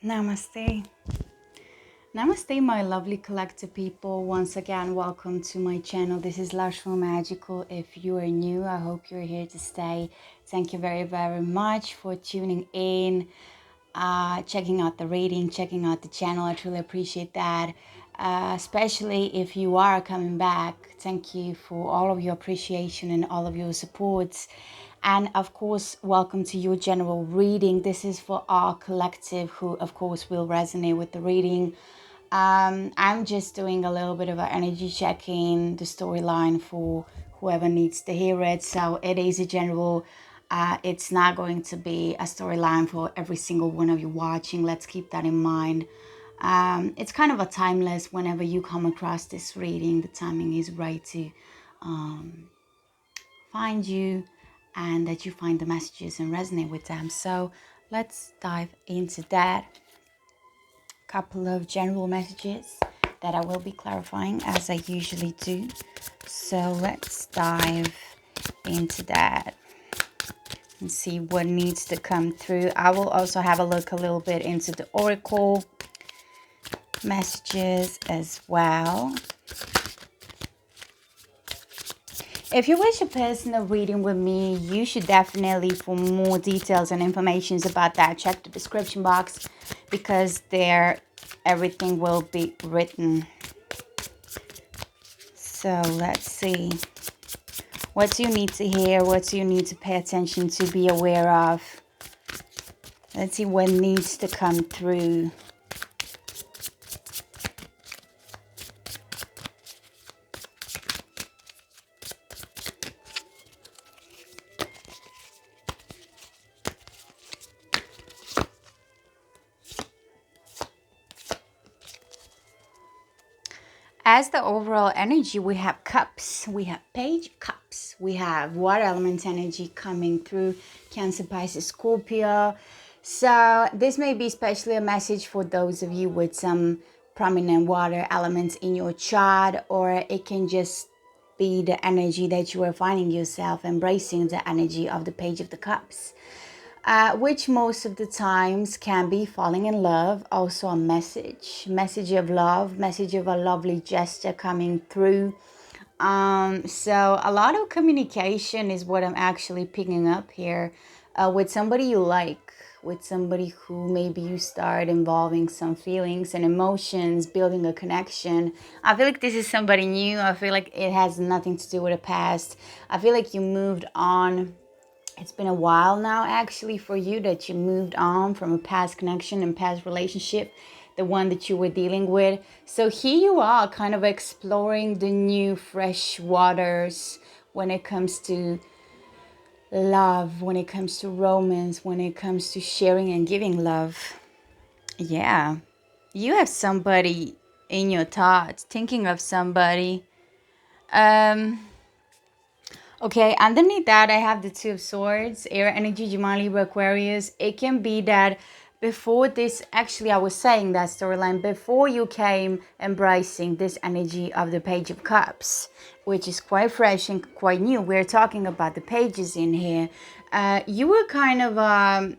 Namaste. Namaste, my lovely collective people. Once again, welcome to my channel. This is Lushful Magical. If you are new, I hope you're here to stay. Thank you very, very much for tuning in, checking out the reading, checking out the channel. I truly appreciate that. Especially if you are coming back. Thank you for all of your appreciation and all of your supports. And of course, welcome to your general reading. This is for our collective who, of course, will resonate with the reading. I'm just doing a little bit of an energy checking, the storyline for whoever needs to hear it. So it is a general, it's not going to be a storyline for every single one of you watching. Let's keep that in mind. It's kind of a timeless whenever you come across this reading. The timing is right to find you and that you find the messages and resonate with them. So let's dive into that. Couple of general messages that I will be clarifying as I usually do. So let's dive into that and see what needs to come through. I will also have a look a little bit into the oracle messages as well. If you wish a personal reading with me, you should definitely, for more details and information about that, check the description box because there everything will be written. So let's see. What you need to hear, what you need to pay attention to, be aware of. Let's see what needs to come through. As the overall energy, we have cups, we have page cups, we have water element energy coming through, Cancer, Pisces, Scorpio. So this may be especially a message for those of you with some prominent water elements in your chart, or it can just be the energy that you are finding yourself embracing, the energy of the page of the cups. Which most of the times can be falling in love, also a message of love, message of a lovely gesture coming through. So a lot of communication is what I'm actually picking up here, with somebody you like, with somebody who maybe you start involving some feelings and emotions, building a connection. I feel like this is somebody new. I feel like it has nothing to do with the past. I feel like you moved on. It's been a while now, actually, for you that you moved on from a past connection and past relationship, the one that you were dealing with. So here you are kind of exploring the new fresh waters when it comes to love, when it comes to romance, when it comes to sharing and giving love. Yeah, you have somebody in your thoughts, thinking of somebody. Okay, underneath that, I have the Two of Swords, air energy, Gemini, Libra, Aquarius. It can be that before this, actually, I was saying that storyline, before you came embracing this energy of the Page of Cups, which is quite fresh and quite new. We're talking about the pages in here. You were kind of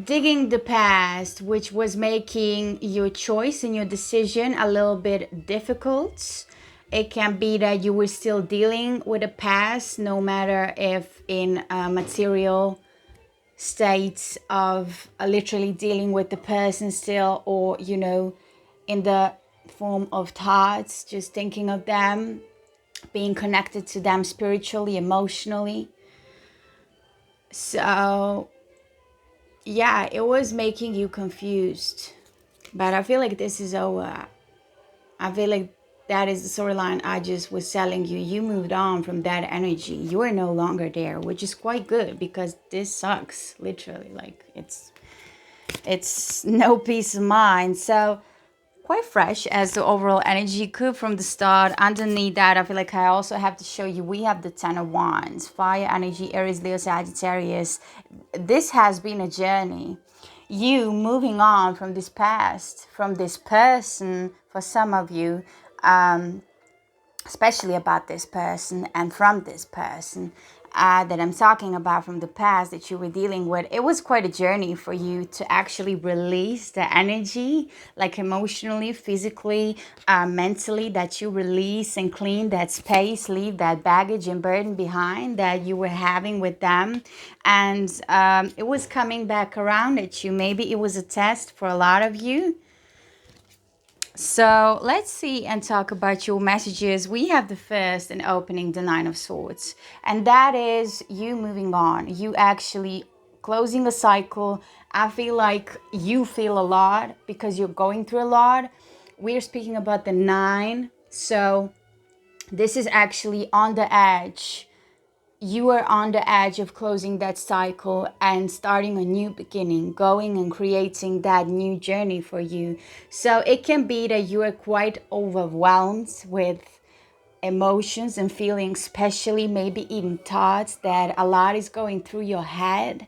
digging the past, which was making your choice and your decision a little bit difficult. It can be that you were still dealing with the past, no matter if in material states of literally dealing with the person still, or, you know, in the form of thoughts, just thinking of them, being connected to them spiritually, emotionally. So yeah, it was making you confused, but I feel like this is over. I feel like that is the storyline I just was telling you. You moved on from that energy. You are no longer there, which is quite good because this sucks, literally. Like it's no peace of mind. So quite fresh as the overall energy could from the start. Underneath that, I feel like I also have to show you, we have the Ten of Wands, fire energy, Aries, Leo, Sagittarius. This has been a journey. You moving on from this past, from this person, for some of you, especially about this person and from this person. that I'm talking about from the past that you were dealing with, it was quite a journey for you to actually release the energy, like emotionally, physically, mentally, that you release and clean that space, leave that baggage and burden behind that you were having with them. And it was coming back around at you. Maybe it was a test for a lot of you. So let's see and talk about your messages. We have the first and opening, the Nine of Swords. And that is you moving on. You actually closing a cycle. I feel like you feel a lot because you're going through a lot. We're speaking about the nine. So this is actually on the edge. You are on the edge of closing that cycle and starting a new beginning, going and creating that new journey for you. So it can be that you are quite overwhelmed with emotions and feelings, especially maybe even thoughts that a lot is going through your head.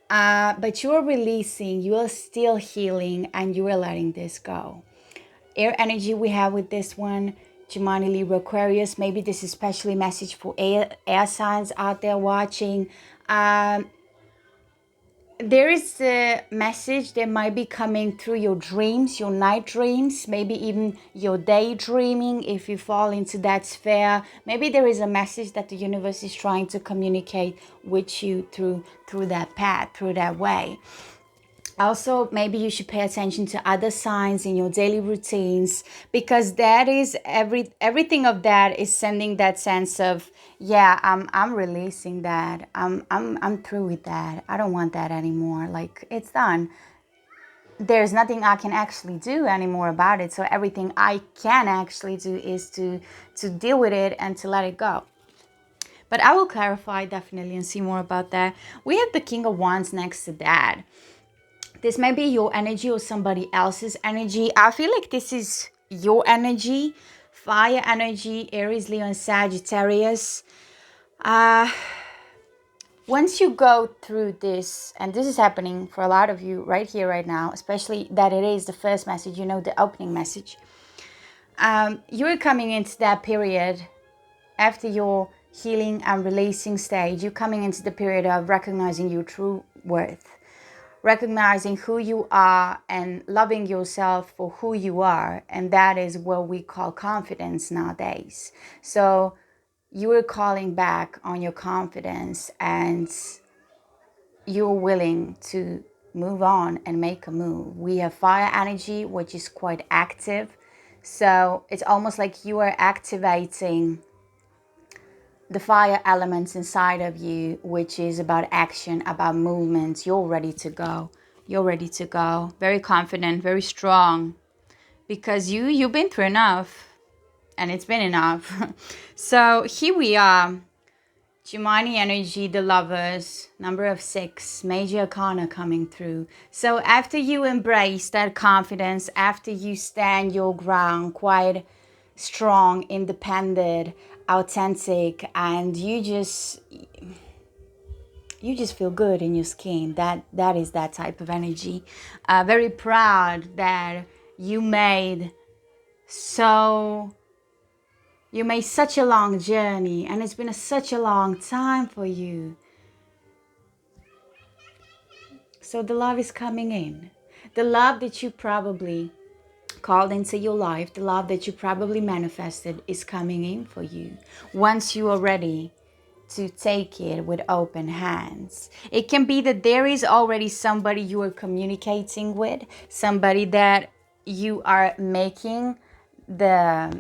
But you are releasing, you are still healing, and you are letting this go. Air energy we have with this one, Gemini, Libra, Aquarius. Maybe this is especially a message for air signs out there watching. There is a message that might be coming through your dreams, your night dreams, maybe even your daydreaming if you fall into that sphere. Maybe there is a message that the universe is trying to communicate with you through that path, through that way. Also, maybe you should pay attention to other signs in your daily routines, because that is everything of that is sending that sense of, yeah, I'm releasing that. I'm through with that. I don't want that anymore. Like, it's done. There's nothing I can actually do anymore about it. So everything I can actually do is to deal with it and to let it go. But I will clarify definitely and see more about that. We have the King of Wands next to that. This may be your energy or somebody else's energy. I feel like this is your energy. Fire energy, Aries, Leo, and Sagittarius. Once you go through this, and this is happening for a lot of you right here, right now, especially that it is the first message, you know, the opening message. You're coming into that period after your healing and releasing stage. You're coming into the period of recognizing your true worth. Recognizing who you are and loving yourself for who you are. And that is what we call confidence nowadays. So you are calling back on your confidence and you're willing to move on and make a move. We have fire energy, which is quite active. So it's almost like you are activating the fire elements inside of you, which is about action, about movement. You're ready to go. You're ready to go. Very confident, very strong. Because you've been through enough. And it's been enough. So here we are. Gemini energy, the Lovers, number of 6, major arcana coming through. So after you embrace that confidence, after you stand your ground quite strong, independent, authentic, and you just feel good in your skin, that is that type of energy. Very proud that you made such a long journey, and it's been such a long time for you. So the love is coming in. The love that you probably called into your life, the love that you probably manifested is coming in for you. Once you are ready to take it with open hands. It can be that there is already somebody you are communicating with, somebody that you are making the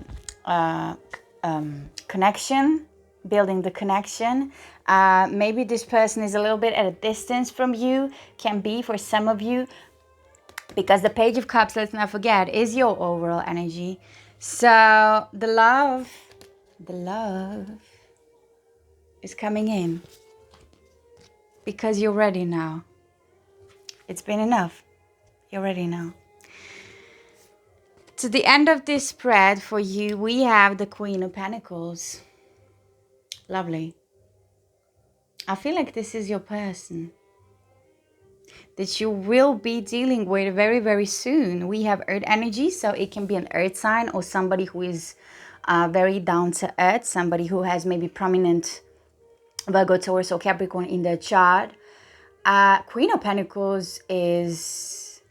connection, building the connection. Maybe this person is a little bit at a distance from you, can be for some of you, because the Page of Cups, let's not forget, is your overall energy. So the love is coming in because you're ready now. It's been enough. You're ready now. To the end of this spread for you, we have the Queen of Pentacles. Lovely. I feel like this is your person that you will be dealing with very, very soon. We have earth energy, so it can be an earth sign or somebody who is very down to earth, somebody who has maybe prominent Virgo, Taurus, or Capricorn in their chart. Queen of Pentacles is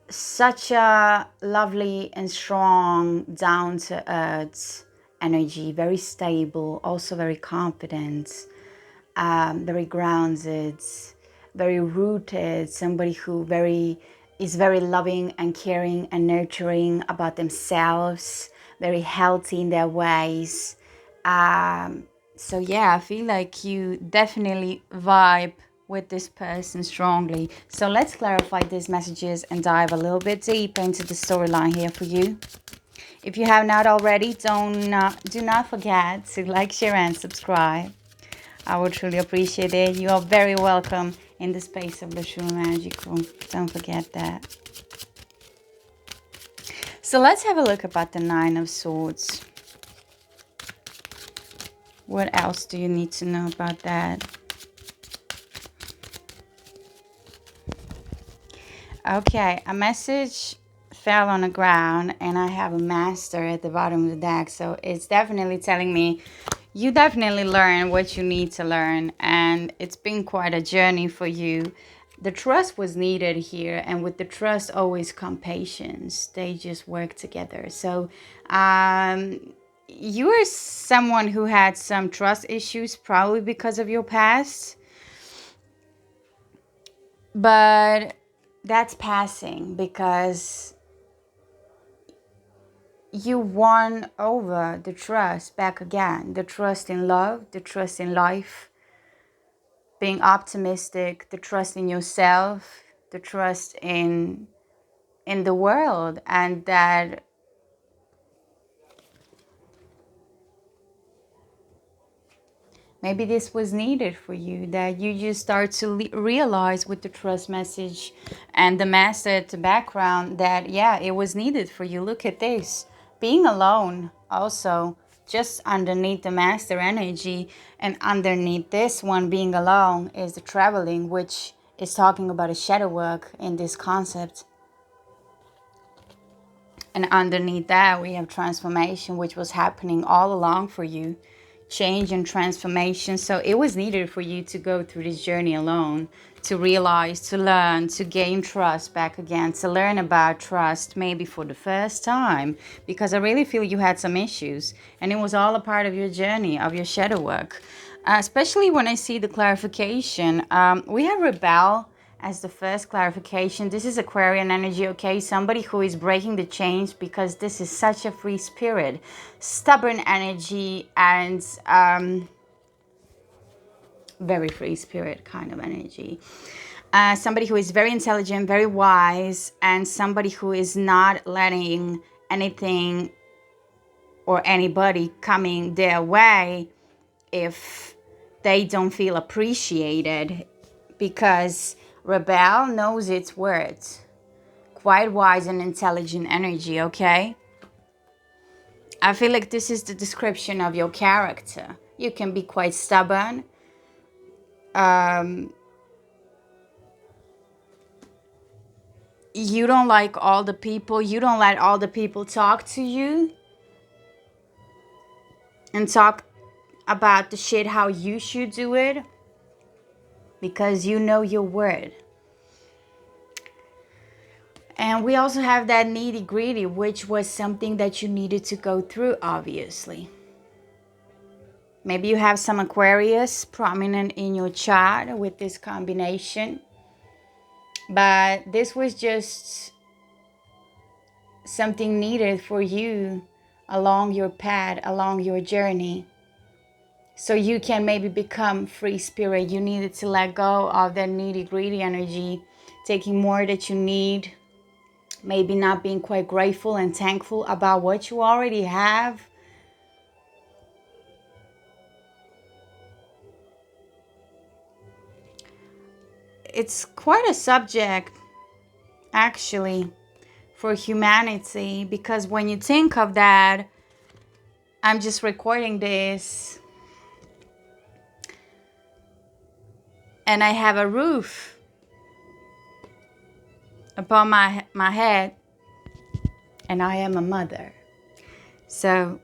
such a lovely and strong, down-to-earth energy, very stable, also very confident, very grounded, very rooted, somebody who is very loving and caring and nurturing about themselves, very healthy in their ways. So yeah, I feel like you definitely vibe with this person strongly. So let's clarify these messages and dive a little bit deeper into the storyline here for you. If you have not already, do not forget to like, share, and subscribe. I would truly appreciate it. You are very welcome in the space of the True Magical. Don't forget that. So let's have a look about the Nine of Swords. What else do you need to know about that? Okay, a message fell on the ground and I have a master at the bottom of the deck. So it's definitely telling me you definitely learn what you need to learn, and it's been quite a journey for you. The trust was needed here, and with the trust always come patience. They just work together. So you are someone who had some trust issues, probably because of your past, but that's passing because you won over the trust back again. The trust in love, the trust in life, being optimistic, the trust in yourself, the trust in the world, and that maybe this was needed for you, that you just start to realize with the trust message and the master at the background that, yeah, it was needed for you. Look at this. Being alone also, just underneath the master energy, and underneath this one, being alone, is the traveling, which is talking about a shadow work in this concept. And underneath that, we have transformation, which was happening all along for you. Change and transformation. So it was needed for you to go through this journey alone, to realize, to learn, to gain trust back again, to learn about trust maybe for the first time, because I really feel you had some issues and it was all a part of your journey, of your shadow work. Especially when I see the clarification. We have rebel as the first clarification. This is Aquarian energy, okay? Somebody who is breaking the chains, because this is such a free spirit, stubborn energy, and very free spirit kind of energy. Somebody who is very intelligent, very wise, and somebody who is not letting anything or anybody coming their way if they don't feel appreciated, because rebel knows its worth. Quite wise and intelligent energy, okay? I feel like this is the description of your character. You can be quite stubborn. You don't like all the people. You don't let all the people talk to you and talk about the shit how you should do it, because you know your word. And we also have that nitty gritty, which was something that you needed to go through, obviously. Maybe you have some Aquarius prominent in your chart with this combination. But this was just something needed for you along your path, along your journey. So you can maybe become free spirit. You needed to let go of that nitty gritty energy, taking more that you need. Maybe not being quite grateful and thankful about what you already have. It's quite a subject, actually, for humanity, because when you think of that, I'm just recording this and I have a roof upon my head, and I am a mother. So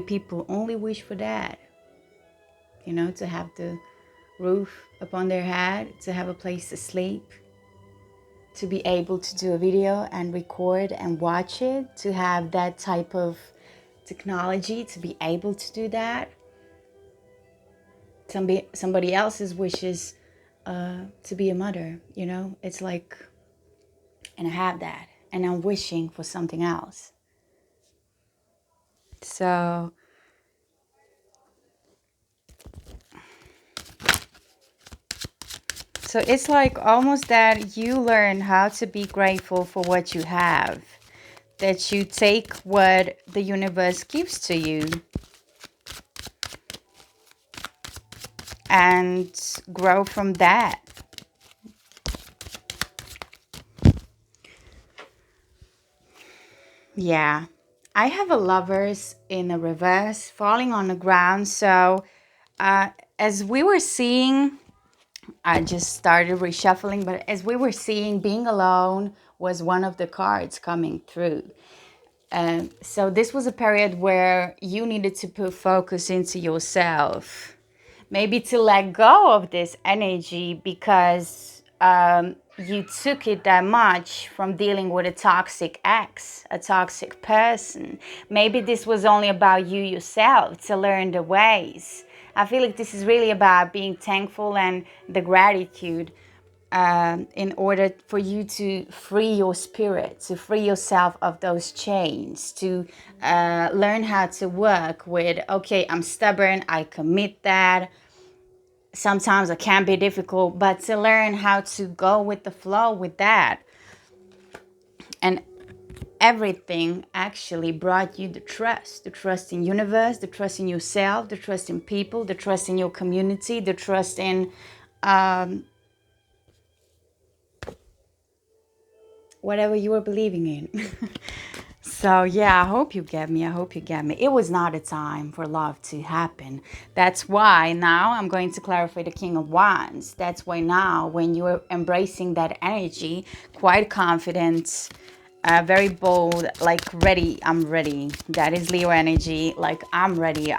People only wish for that, you know, to have the roof upon their head, to have a place to sleep, to be able to do a video and record and watch it, to have that type of technology, to be able to do that. Somebody else's wishes to be a mother, you know, it's like, and I have that, and I'm wishing for something else. So it's like almost that you learn how to be grateful for what you have, that you take what the universe gives to you and grow from that. Yeah. I have a lovers in a reverse falling on the ground. So as we were seeing, I just started reshuffling, but as we were seeing, being alone was one of the cards coming through. So this was a period where you needed to put focus into yourself, maybe to let go of this energy because you took it that much from dealing with a toxic ex, a toxic person. Maybe this was only about you yourself to learn the ways. I feel like this is really about being thankful and the gratitude in order for you to free your spirit, to free yourself of those chains, to learn how to work with, okay, I'm stubborn, I commit that. Sometimes it can be difficult, but to learn how to go with the flow with that. And everything actually brought you the trust in universe, the trust in yourself, the trust in people, the trust in your community, the trust in whatever you were believing in. So yeah, I hope you get me. I hope you get me. It was not a time for love to happen. That's why now I'm going to clarify the King of Wands. That's why now when you're embracing that energy, quite confident, very bold, like ready, I'm ready. That is Leo energy. Like I'm ready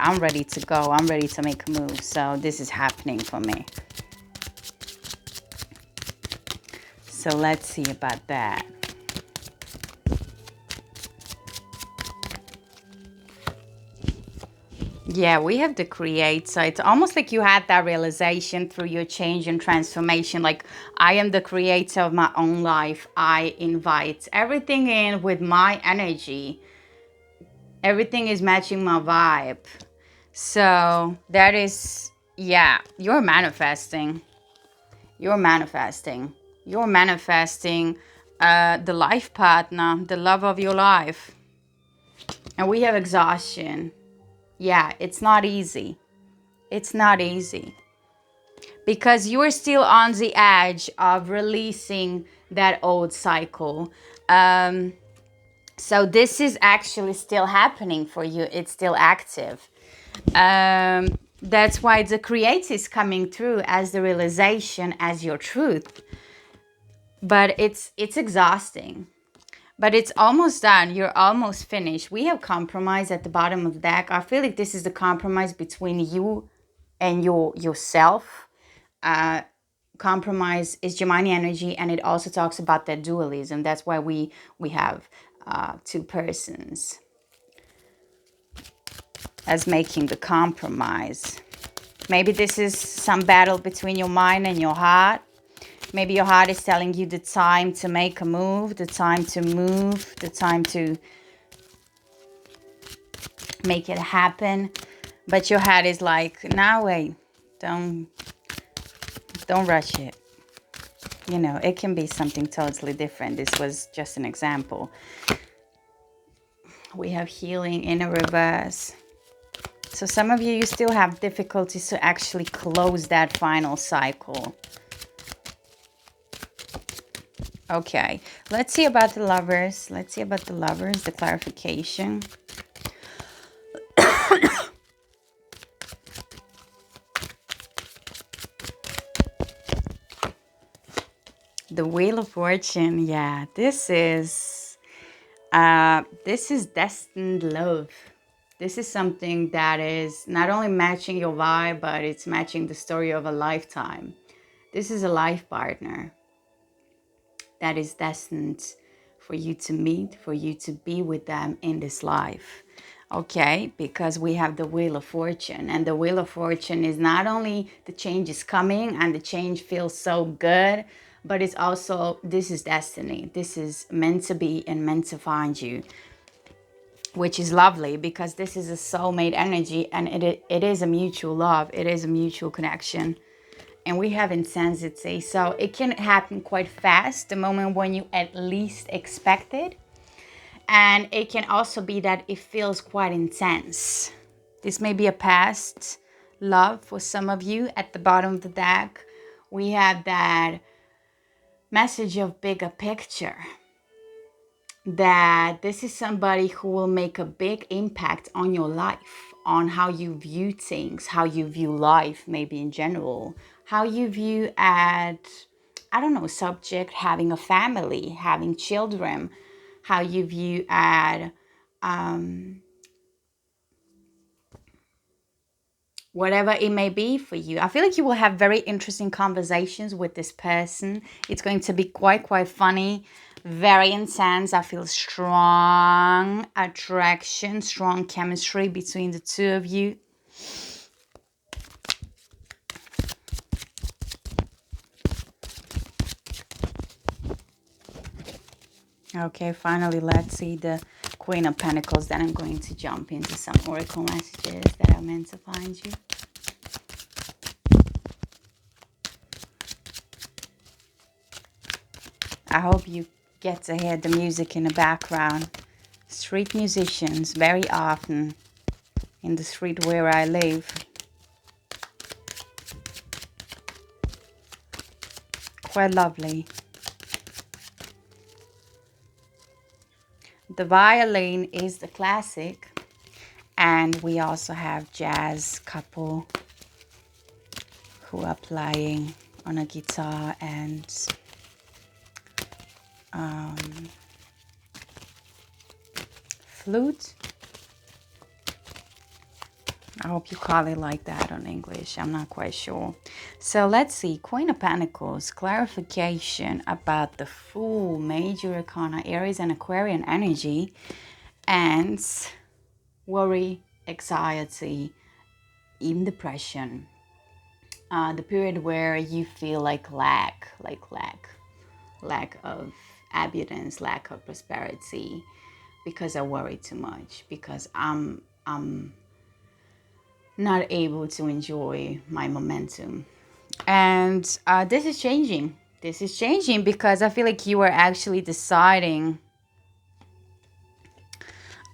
to go. I'm ready to make a move. So this is happening for me. So let's see about that. Yeah, we have to create. So it's almost like you had that realization through your change and transformation. Like, I am the creator of my own life. I invite everything in with my energy. Everything is matching my vibe. So that is, yeah, you're manifesting. You're manifesting. You're manifesting the life partner, the love of your life. And we have exhaustion. Yeah, it's not easy. It's not easy because you are still on the edge of releasing that old cycle. So this is actually still happening for you. It's still active. That's why the create is coming through as the realization, as your truth. But it's exhausting. But it's almost done. You're almost finished. We have compromise at the bottom of the deck. I feel like this is the compromise between you and yourself. Compromise is Gemini energy, and it also talks about that dualism. That's why we have two persons as making the compromise. Maybe this is some battle between your mind and your heart. Maybe your heart is telling you the time to make a move, the time to move, the time to make it happen. But your heart is like, nah, wait, don't rush it. You know, it can be something totally different. This was just an example. We have healing in a reverse. So some of you, you still have difficulties to actually close that final cycle. Okay, let's see about the lovers. Let's see about the lovers, the clarification. The Wheel of Fortune. Yeah, this is destined love. This is something that is not only matching your vibe, but it's matching the story of a lifetime. This is a life partner that is destined for you to meet, for you to be with them in this life. Okay, because we have the Wheel of Fortune, and the Wheel of Fortune is not only the change is coming and the change feels so good, but it's also, this is destiny. This is meant to be and meant to find you, which is lovely because this is a soulmate energy, and it is a mutual love. It is a mutual connection. And we have intensity, so it can happen quite fast, the moment when you at least expect it. And it can also be that it feels quite intense. This may be a past love for some of you. At the bottom of the deck, we have that message of bigger picture, that this is somebody who will make a big impact on your life, on how you view things, how you view life, maybe in general, how you view at, I don't know, subject, having a family, having children, how you view at whatever it may be for you. I feel like you will have very interesting conversations with this person. It's going to be quite funny, very intense. I feel strong attraction, strong chemistry between the two of you. Okay, finally, let's see the Queen of Pentacles. Then I'm going to jump into some oracle messages that are meant to find you. I hope you get to hear the music in the background. Street musicians, very often in the street where I live. Quite lovely. The violin is the classic, and we also have jazz couple who are playing on a guitar and flute. I hope you call it like that on English. I'm not quite sure. So let's see. Queen of Pentacles, clarification about the Fool, major arcana, Aries and Aquarian energy, and worry, anxiety, even depression. The period where you feel like lack of abundance, lack of prosperity, because I worry too much, because I'm not able to enjoy my momentum. And this is changing. This is changing because I feel like you are actually deciding.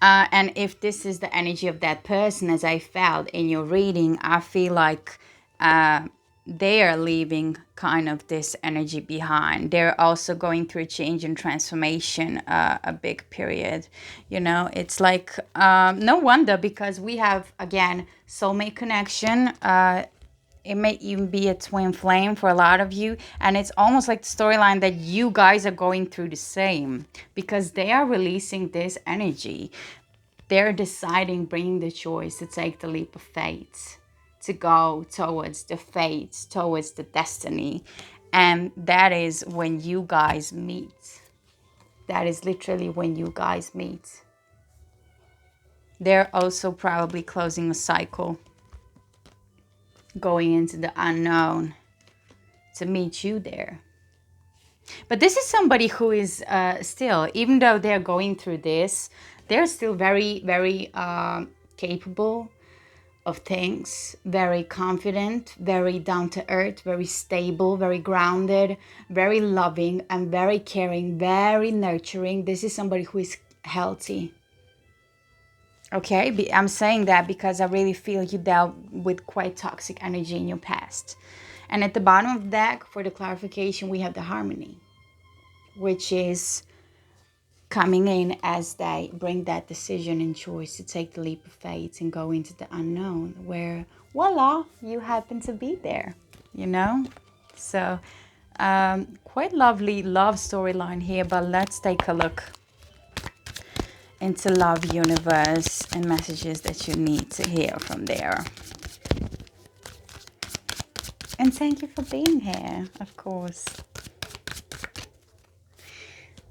And if this is the energy of that person, as I felt in your reading, I feel like they are leaving kind of this energy behind. They're also going through a change and transformation, a big period. You know, it's like, no wonder, because we have, again, soulmate connection. It may even be a twin flame for a lot of you. And it's almost like the storyline that you guys are going through the same, because they are releasing this energy. They're deciding, bringing the choice to take the leap of faith, to go towards the fate, towards the destiny. And that is when you guys meet. That is literally when you guys meet. They're also probably closing a cycle, going into the unknown to meet you there. But this is somebody who is still, even though they're going through this, they're still very, very capable of things, very confident, very down to earth, very stable, very grounded, very loving, and very caring, very nurturing. This is somebody who is healthy. Okay, I'm saying that because I really feel you dealt with quite toxic energy in your past. And at the bottom of the deck, for the clarification, we have the harmony, which is coming in as they bring that decision and choice to take the leap of faith and go into the unknown, where, voila, you happen to be there, you know? So, quite lovely love storyline here, but let's take a look into love universe and messages that you need to hear from there. And thank you for being here, of course.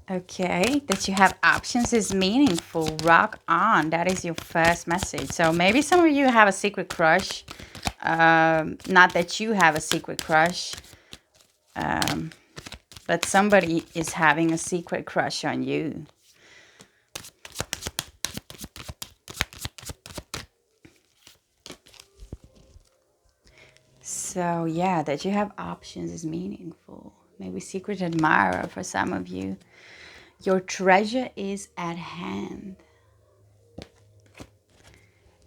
Okay, that you have options is meaningful. Rock on. That is your first message. So maybe some of you have a secret crush. Not that you have a secret crush, but somebody is having a secret crush on you. So yeah, that you have options is meaningful. Maybe secret admirer for some of you. Your treasure is at hand.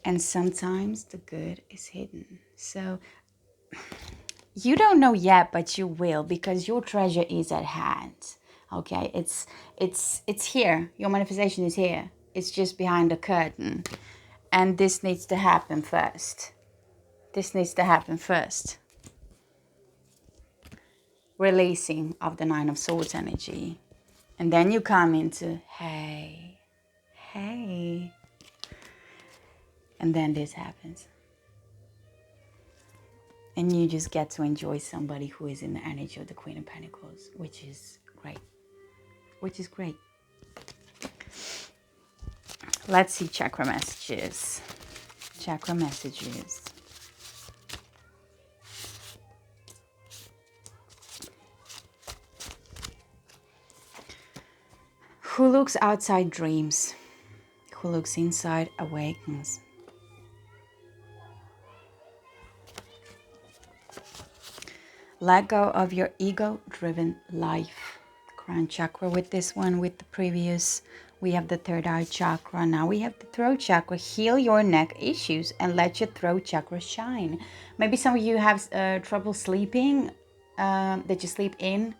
And sometimes the good is hidden. So you don't know yet, but you will, because your treasure is at hand. Okay, it's here. Your manifestation is here. It's just behind the curtain. And this needs to happen first. This needs to happen first. Releasing of the Nine of Swords energy. And then you come into, hey. And then this happens. And you just get to enjoy somebody who is in the energy of the Queen of Pentacles, which is great. Which is great. Let's see chakra messages. Chakra messages. Who looks outside dreams. Who looks inside awakens. Let go of your ego-driven life. Crown chakra with this one, with the previous. We have the third eye chakra. Now we have the throat chakra. Heal your neck issues and let your throat chakra shine. Maybe some of you have trouble sleeping, that you sleep in.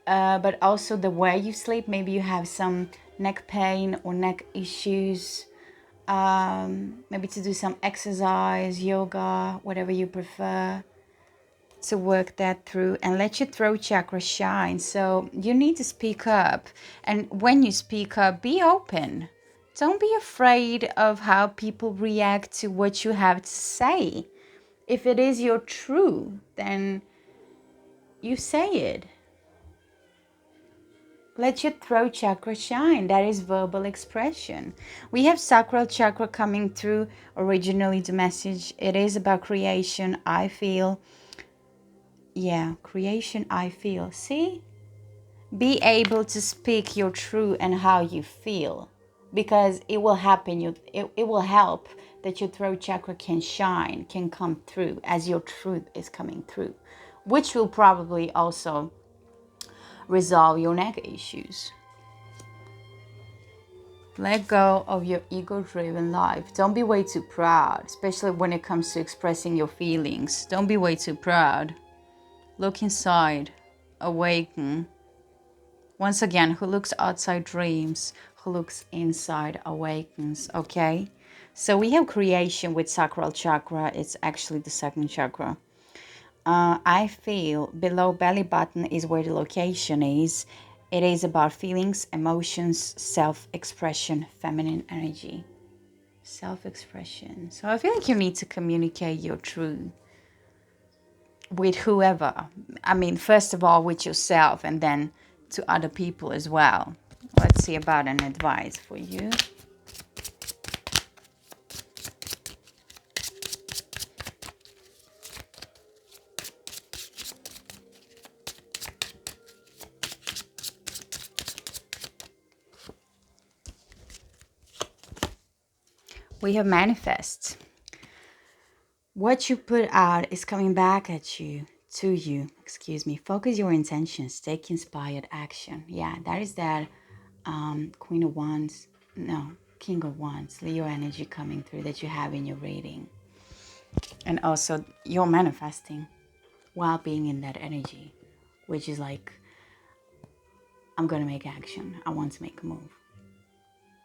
But also the way you sleep. Maybe you have some neck pain or neck issues. Maybe to do some exercise, yoga, whatever you prefer, to work that through and let your throat chakra shine. So you need to speak up. And when you speak up, be open. Don't be afraid of how people react to what you have to say. If it is your truth, then you say it. Let your throat chakra shine. That is verbal expression. We have sacral chakra coming through. Originally the message, it is about creation, I feel. Yeah, creation, I feel. See? Be able to speak your truth and how you feel. Because it will happen. It will help that your throat chakra can shine, can come through as your truth is coming through. Which will probably also resolve your neck issues. Let go of your ego-driven life. Don't be way too proud, especially when it comes to expressing your feelings. Don't be way too proud. Look inside. Awaken. Once again, who looks outside dreams, who looks inside awakens, okay? So we have creation with sacral chakra. It's actually the second chakra. I feel below belly button is where the location is. It is about feelings, emotions, self-expression, feminine energy. Self-expression. So I feel like you need to communicate your truth with whoever. I mean, first of all, with yourself and then to other people as well. Let's see about an advice for you. We have manifest. What you put out is coming back at you, to you, excuse me. Focus your intentions, take inspired action. Yeah, that is that Queen of Wands, no, King of Wands, Leo energy coming through that you have in your reading. And also you're manifesting while being in that energy, which is like, I'm going to make action. I want to make a move.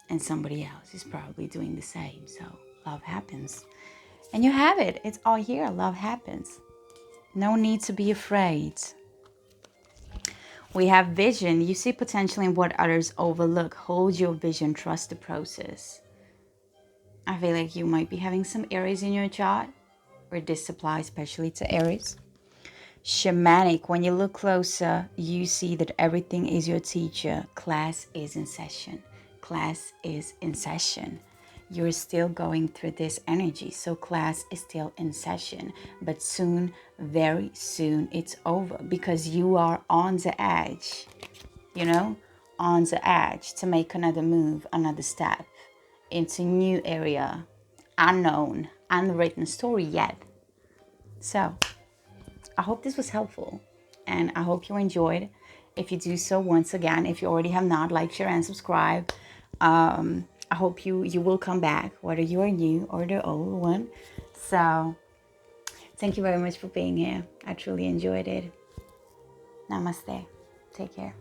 And somebody else is probably doing the same. So love happens. And you have it. It's all here. Love happens. No need to be afraid. We have vision. You see potential in what others overlook. Hold your vision. Trust the process. I feel like you might be having some Aries in your chart, or this applies especially to Aries. Shamanic. When you look closer, you see that everything is your teacher. Class is in session. Class is in session. You're still going through this energy, so class is still in session. But soon, very soon, it's over because you are on the edge, on the edge to make another move, another step into new area, unknown, unwritten story yet. So I hope this was helpful, and I hope you enjoyed. If you do so, once again, if you already have not, like, share, and subscribe. I hope you will come back, whether you are new or the old one. So thank you very much for being here. I truly enjoyed it. Namaste. Take care.